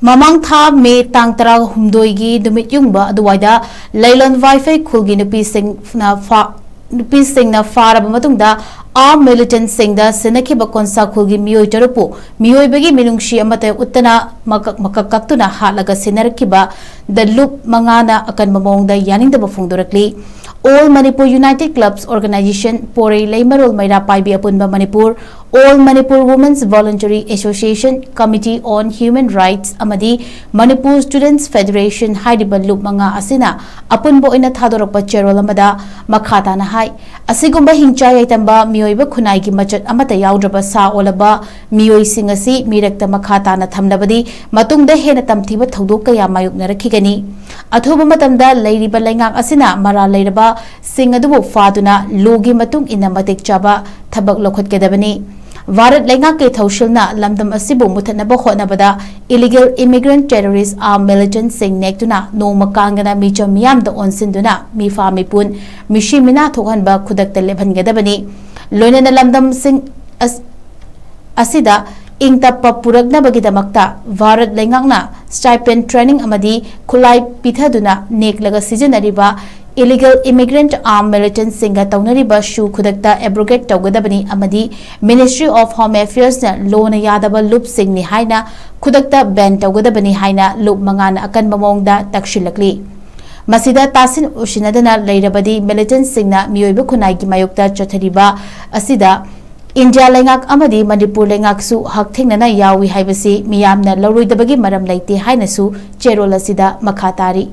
Mamang tha me tang tara humdoigi Numit Yungba Aduwaida Leilon Vaiphei Khul gi Nupisingna Pharaba Matungda militant SINGDA SINNAKHIBA KONSA Khul gi MEEOI tarupu MEEOIBAGI MINUNGSHI AMATTA UTTANA MAKAK KAKTUNA HATLAGA SINNARAKHIBA the loop MANGANA AKANBA MAWONGDA YANINGDABA PHONGDORAKLI All Manipur United Clubs Organization Porei Leimarol Maira Paibi Apunba Manipur All Manipur Women's Voluntary Association Committee on Human Rights Amadi Manipur Students Federation Haidiba Loop Manga Asina Apunbo ina Thadorokpa Cherol Amada Makhatana Hai Asigumba Hingcha Yaitamba MEEOIBA Khunai gi Machat Amata Yaudraba Sa Olaba MEEOI Singasi Mirekta Makhatana Thamnabadi Matungda Hena Tamthiba Thodok Kaya Mayuknarakigani Athuba Matamda Leiriba Laingak Asina Mara Leiraba Singadubu Faduna Logi Matung ina Matik Chaba Thabak Lokhotkedabani Varat Laingak ke Thaushilna Lamdam Asibu Muthanaba Hotnabada Illegal Immigrant Terrorist Armed Militant Sing Nektuna No Makangana Micha Miyam the Onsinduna Mifa Mipun Mishimina Thohanba Kudakta Lebhangadabani Loinana Lamdam Sing Asida Ingtappa Puraknabagidamakta Varat Laingakna Stipend Training Amadi Khulai Pithaduna Neklaga Sijanariba Illegal Immigrant Armed Militant Singa Taunariba Shu Kudakta Abrogate Taugadabani Amadi Ministry of Home Affairs na Lona Yadaba Loop Singni Haina Kudakta Ben Taugadabani Haina Loop Mangana AKANBA MAWONGDA Takshilakli Masida Tasin Ushinadana Leirabadi Militant Singna MEEOIBA Khunai gi Mayokta Chathariba Asida India Laingak Amadi Manipur Laingak su hak thengnana yawi haibasi miyamna lauroidabagi maram leite hainasu cherol asida makhatari